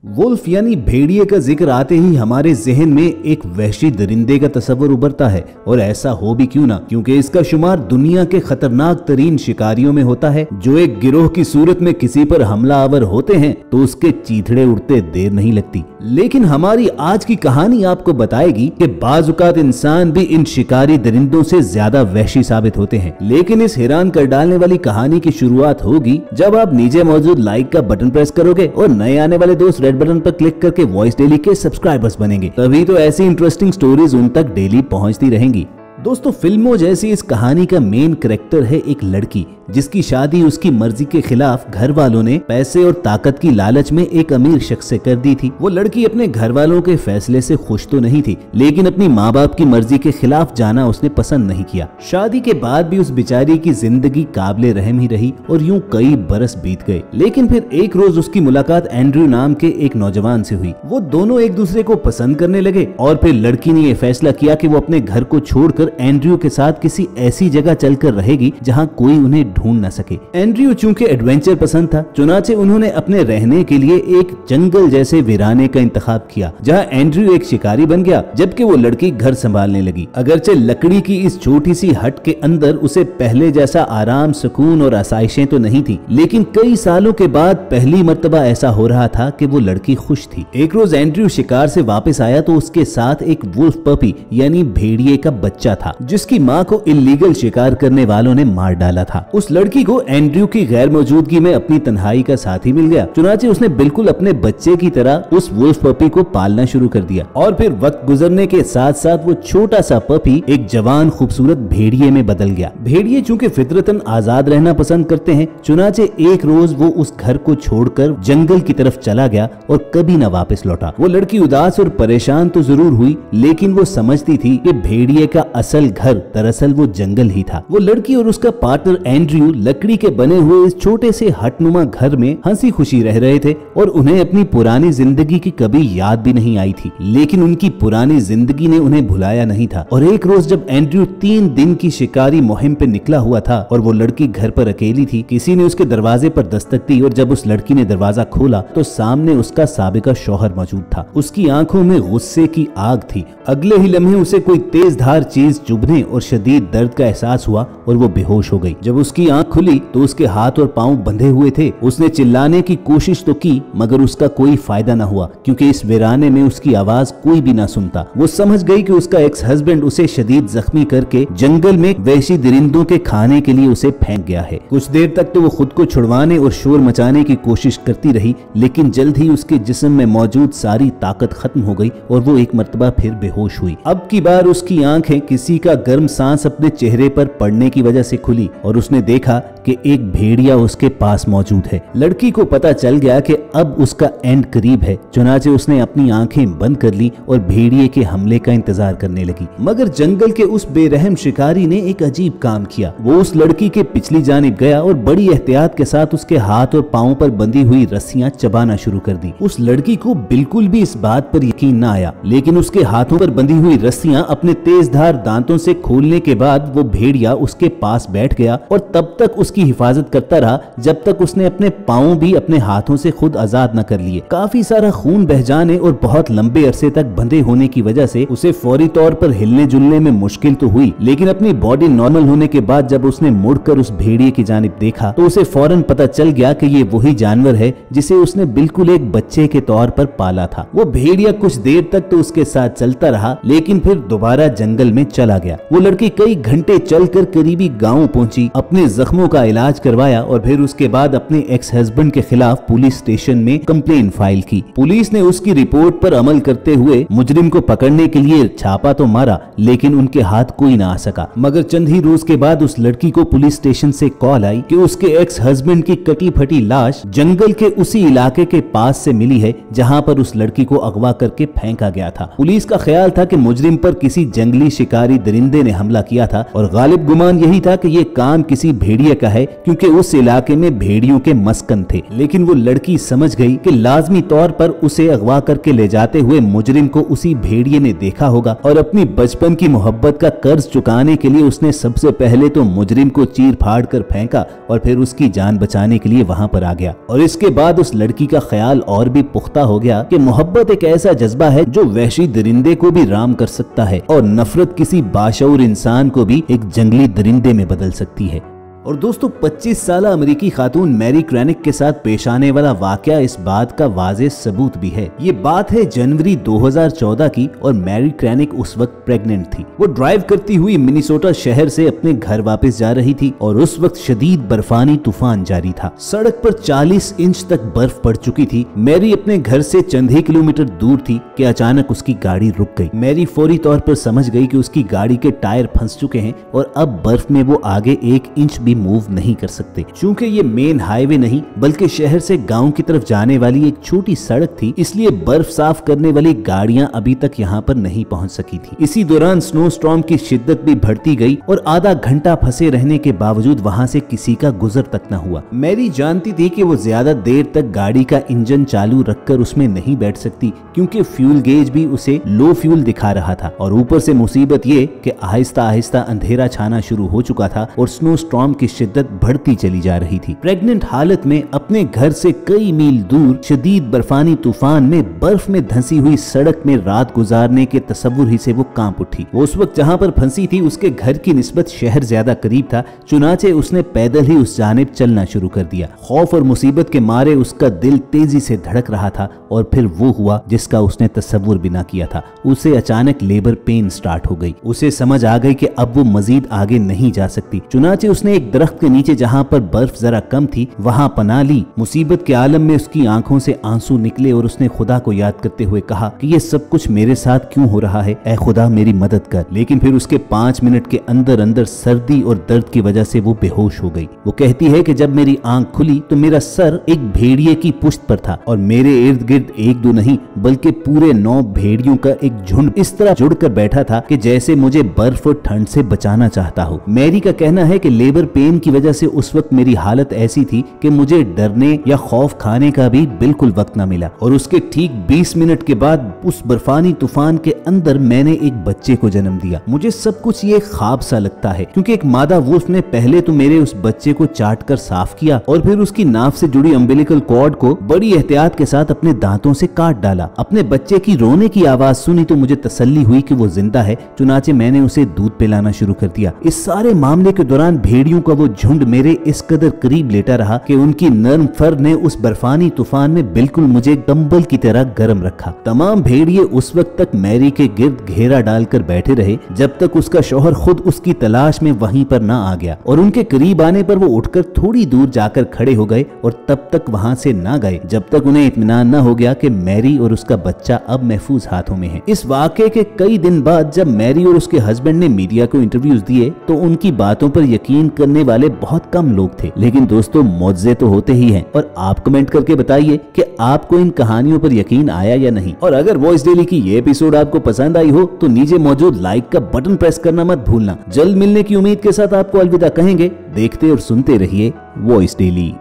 Wolf यानी भेड़िए का जिक्र आते ही हमारे जहन में एक वहशी दरिंदे का तस्वर उभरता है, और ऐसा हो भी क्यों ना, क्योंकि इसका शुमार दुनिया के खतरनाक तरीन शिकारियों में होता है। जो एक गिरोह की सूरत में किसी पर हमलावर होते हैं तो उसके चीथड़े उड़ते देर नहीं लगती। लेकिन हमारी आज की कहानी आपको बताएगी कि बाजुकात इंसान भी इन शिकारी दरिंदों से ज्यादा वहशी साबित होते हैं। लेकिन इस हैरान कर डालने वाली कहानी की शुरुआत होगी जब आप नीचे मौजूद लाइक का बटन प्रेस करोगे और नए आने वाले दोस्त रेड बटन पर क्लिक करके वॉइस डेली के सब्सक्राइबर्स बनेंगे। तभी तो ऐसी इंटरेस्टिंग स्टोरीज उन तक डेली पहुंचती रहेंगी। दोस्तों, फिल्मों जैसी इस कहानी का मेन कैरेक्टर है एक लड़की जिसकी शादी उसकी मर्जी के खिलाफ घर वालों ने पैसे और ताकत की लालच में एक अमीर शख्स से कर दी थी। वो लड़की अपने घर वालों के फैसले से खुश तो नहीं थी, लेकिन अपनी माँ बाप की मर्जी के खिलाफ जाना उसने पसंद नहीं किया। शादी के बाद भी उस बेचारी की जिंदगी काबिले रहम ही रही और यूं कई बरस बीत गए। लेकिन फिर एक रोज उसकी मुलाकात एंड्रयू नाम के एक नौजवान से हुई। वो दोनों एक दूसरे को पसंद करने लगे और फिर लड़की ने यह फैसला किया कि वो अपने घर को छोड़कर एंड्रयू के साथ किसी ऐसी जगह चलकर रहेगी जहां कोई उन्हें ढूंढ न सके। एंड्रयू चूंकि एडवेंचर पसंद था, चुनाचे उन्होंने अपने रहने के लिए एक जंगल जैसे वीराने का इंतखाब किया जहां एंड्रयू एक शिकारी बन गया, जबकि वो लड़की घर संभालने लगी। अगरचे लकड़ी की इस छोटी सी हट के अंदर उसे पहले जैसा आराम, सुकून और आसाइशें तो नहीं थी, लेकिन कई सालों के बाद पहली मर्तबा ऐसा हो रहा था कि वो लड़की खुश थी। एक रोज एंड्रयू शिकार से वापस आया तो उसके साथ एक वुल्फ पपी यानी भेड़िए का बच्चा था जिसकी माँ को इल्लीगल शिकार करने वालों ने मार डाला था। उस लड़की को एंड्रयू की गैर मौजूदगी में अपनी तन्हाई का साथी मिल गया। चुनाचे उसने बिल्कुल अपने बच्चे की तरह उस वुल्फ पपी को पालना शुरू कर दिया और फिर वक्त गुजरने के साथ साथ वो छोटा सा पपी एक जवान खूबसूरत भेड़िए में बदल गया। भेड़िए चूंकि फितरतन आजाद रहना पसंद करते हैं, चुनाचे एक रोज वो उस घर को छोड़कर जंगल की तरफ चला गया और कभी न वापस लौटा। वो लड़की उदास और परेशान तो जरूर हुई, लेकिन वो समझती थी कि भेड़िए का असल घर दरअसल वो जंगल ही था। वो लड़की और उसका पार्टनर एंड्रयू लकड़ी के बने हुए इस छोटे से हटनुमा घर में हंसी खुशी रह रहे थे और उन्हें अपनी पुरानी जिंदगी की कभी याद भी नहीं आई थी। लेकिन उनकी पुरानी जिंदगी ने उन्हें भुलाया नहीं था। और एक रोज जब एंड्रयू 3 दिन की शिकारी मुहिम पे निकला हुआ था और वो लड़की घर पर अकेली थी, किसी ने उसके दरवाजे पर दस्तक दी और जब उस लड़की ने दरवाजा खोला तो सामने उसका साबिका शौहर मौजूद था। उसकी आंखों में गुस्से की आग थी। अगले ही लम्हे उसे कोई तेज धार चीज चुभने और शदीद दर्द का एहसास हुआ और वो बेहोश हो गई। जब उसकी आंख खुली तो उसके हाथ और पांव बंधे हुए थे। उसने चिल्लाने की कोशिश तो की, मगर उसका कोई फायदा न हुआ, क्योंकि इस वीराने में उसकी आवाज कोई भी ना सुनता। वो समझ गई कि उसका एक्स हस्बैंड उसे शदीद जख्मी करके जंगल में वहशी दरिंदों के खाने के लिए उसे फेंक गया है। कुछ देर तक तो वो खुद को छुड़वाने और शोर मचाने की कोशिश करती रही, लेकिन जल्द ही उसके जिस्म में मौजूद सारी ताकत खत्म हो गई और वो एक मर्तबा फिर बेहोश हुई। अब की बार उसकी आंखें किसी का गर्म सांस अपने चेहरे पर पड़ने की वजह से खुली और उसने देखा कि एक भेड़िया उसके पास मौजूद है। लड़की को पता चल गया कि अब उसका एंड करीब है। चुनाचे उसने अपनी आंखें बंद कर ली और भेड़िए के हमले का इंतजार करने लगी। मगर जंगल के उस बेरहम शिकारी ने एक अजीब काम किया। वो उस लड़की के पिछली जानिब गया और बड़ी एहतियात के साथ उसके हाथ और पांव पर बंधी हुई रस्सियां चबाना शुरू कर दी। उस लड़की को बिल्कुल भी इस बात पर यकीन न आया, लेकिन उसके हाथों पर बंधी हुई रस्सियां अपने तेज धार दांतों से खोलने के बाद वो भेड़िया उसके पास बैठ गया और तब तक उसकी हिफाजत करता रहा जब तक उसने अपने पांव भी अपने हाथों से खुद आजाद न कर लिए। काफी सारा खून बह जाने और बहुत लंबे अरसे तक बंधे होने की वजह से उसे फौरी तौर पर हिलने जुलने में मुश्किल तो हुई, लेकिन अपनी बॉडी नॉर्मल होने के बाद जब उसने मुड़कर उस भेड़िए की जानिब देखा तो उसे फौरन पता चल गया कि ये वही जानवर है जिसे उसने बिल्कुल एक बच्चे के तौर पर पाला था। वो भेड़िया कुछ देर तक तो उसके साथ चलता रहा, लेकिन फिर दोबारा जंगल में चला गया। वो लड़की कई घंटे चलकर करीबी गांव पहुंची, अपने जख्मों का इलाज करवाया और फिर उसके बाद अपने एक्स हस्बैंड के खिलाफ पुलिस स्टेशन में कंप्लेन फाइल की। पुलिस ने उसकी रिपोर्ट पर अमल करते हुए मुजरिम को पकड़ने के लिए छापा तो मारा, लेकिन उनके हाथ कोई ना आ सका। मगर चंद ही रोज के बाद उस लड़की को पुलिस स्टेशन से कॉल आई कि उसके एक्स हस्बैंड की कटी फटी लाश जंगल के उसी इलाके के पास से मिली है जहां पर उस लड़की को अगवा करके फेंका गया था। पुलिस का ख्याल था कि मुजरिम पर किसी जंगली शिकारी दरिंदे ने हमला किया था और गालिब गुमान यही था कि ये काम किसी भेड़िए का का है क्योंकि उस इलाके में भेड़ियों के मस्कन थे। लेकिन वो लड़की समझ गई कि लाजमी तौर पर उसे अगवा करके ले जाते हुए मुजरिम को उसी भेड़िए ने देखा होगा और अपनी बचपन की मोहब्बत का कर्ज चुकाने के लिए उसने सबसे पहले तो मुजरिम को चीर फाड़ कर फेंका और फिर उसकी जान बचाने के लिए वहां पर आ गया। और इसके बाद उस लड़की का ख्याल और भी पुख्ता हो गया कि मोहब्बत एक ऐसा जज्बा है जो वहशी दरिंदे को भी राम कर सकता है और नफरत किसी बाशऊर इंसान को भी एक जंगली दरिंदे में बदल सकती है। और दोस्तों 25 साल अमेरिकी खातून मैरी क्रैनिक के साथ पेश आने वाला वाकया इस बात का वाज़ेह सबूत भी है। ये बात है जनवरी 2014 की और मैरी क्रैनिक उस वक्त प्रेग्नेंट थी। वो ड्राइव करती हुई मिनीसोटा शहर से अपने घर वापस जा रही थी और उस वक्त शदीद बर्फानी तूफान जारी था। सड़क पर 40 इंच तक बर्फ पड़ चुकी थी। मैरी अपने घर से चंद ही किलोमीटर दूर थी कि अचानक उसकी गाड़ी रुक गई। मैरी फौरी तौर पर समझ गई कि उसकी गाड़ी के टायर फंस चुके हैं और अब बर्फ में वो आगे 1 इंच भी मूव नहीं कर सकते। चूंकि ये मेन हाईवे नहीं बल्कि शहर से गांव की तरफ जाने वाली एक छोटी सड़क थी, इसलिए बर्फ साफ करने वाली गाड़ियां अभी तक यहाँ पर नहीं पहुंच सकी थी। इसी दौरान स्नो स्टॉर्म की शिद्दत भी बढ़ती गई और आधा घंटा फंसे रहने के बावजूद वहां से किसी का गुजर तक न हुआ। मैरी जानती थी कि वो ज्यादा देर तक गाड़ी का इंजन चालू रखकर उसमें नहीं बैठ सकती क्योंकि फ्यूल गेज भी उसे लो फ्यूल दिखा रहा था और ऊपर से मुसीबत ये कि आहिस्ता आहिस्ता अंधेरा छाना शुरू हो चुका था और स्नो स्टॉर्म की शिद्दत बढ़ती चली जा रही थी। प्रेग्नेंट हालत में अपने घर से कई मील दूर शदीद बर्फानी तूफान में बर्फ में धंसी हुई सड़क में रात गुजारने के तस्वुर ही से वो कांप उठी। वो उस वक्त जहां पर फंसी थी उसके घर की निस्बत शहर ज्यादा करीब था, चुनाचे उसने पैदल ही उस जानिब चलना शुरू कर दिया। खौफ और मुसीबत के मारे उसका दिल तेजी से धड़क रहा था और फिर वो हुआ जिसका उसने तस्वुर भी ना किया था। उसे अचानक लेबर पेन स्टार्ट हो गई। उसे समझ आ गई कि अब वो मजीद आगे नहीं जा सकती। चुनाचे उसने एक दरख्त के नीचे जहां पर बर्फ जरा कम थी वहां पनाह ली। मुसीबत के आलम में उसकी आंखों से आंसू निकले और उसने खुदा को याद करते हुए कहा कि ये सब कुछ मेरे साथ क्यों हो रहा है, ऐ खुदा मेरी मदद कर। लेकिन फिर उसके 5 मिनट के अंदर अंदर सर्दी और दर्द की वजह से वो बेहोश हो गई। वो कहती है कि जब मेरी आंख खुली तो मेरा सर एक भेड़िए की पुश्त पर था और मेरे इर्द गिर्द 1-2 नहीं बल्कि पूरे 9 भेड़ियों का एक झुंड इस तरह जुड़कर बैठा था कि जैसे मुझे बर्फ और ठंड से बचाना चाहता हो। मैरी का कहना है कि लेबर पेन की वजह से उस वक्त मेरी हालत ऐसी थी कि मुझे डरने या खौफ खाने का भी बिल्कुल वक्त न मिला और उसके ठीक 20 मिनट के बाद उस बर्फानी तूफान के अंदर मैंने एक बच्चे को जन्म दिया। मुझे सब कुछ ये ख्वाब सा लगता है क्योंकि एक मादा वुल्फ ने पहले तो मेरे उस बच्चे को चाट कर साफ किया और फिर उसकी नाफ से जुड़ी अम्बिलिकल कॉर्ड को बड़ी एहतियात के साथ अपने दांतों से काट डाला। अपने बच्चे की रोने की आवाज सुनी तो मुझे तसल्ली हुई कि वो जिंदा है, चुनाचे मैंने उसे दूध पिलाना शुरू कर दिया। इस सारे मामले के दौरान भेड़ियों का वो झुंड मेरे इस कदर करीब लेटा रहा कि उनकी नर्म फर ने उस बर्फानी तूफान में बिल्कुल मुझे कंबल की तरह गर्म रखा। तमाम भेड़िए उस वक्त तक मैरी के गिर्द घेरा डालकर बैठे रहे जब तक उसका शौहर खुद उसकी तलाश में वहीं पर न आ गया और उनके करीब आने पर वो उठकर थोड़ी दूर जाकर खड़े हो गए और तब तक वहां से न गए जब तक उन्हें इत्मीनान न हो गया कि मैरी और उसका बच्चा अब महफूज हाथों में है। इस वाकये के कई दिन बाद जब मैरी और उसके हस्बैंड ने मीडिया को इंटरव्यूज दिए तो उनकी बातों पर यकीन करने वाले बहुत कम लोग थे। लेकिन दोस्तों मौजज़े तो होते ही हैं और आप कमेंट करके बताइए कि आपको इन कहानियों पर यकीन आया या नहीं। और अगर वॉइस डेली की ये एपिसोड आपको पसंद आई हो तो नीचे मौजूद लाइक का बटन प्रेस करना मत भूलना। जल्द मिलने की उम्मीद के साथ आपको अलविदा कहेंगे। देखते और सुनते रहिए वॉइस डेली।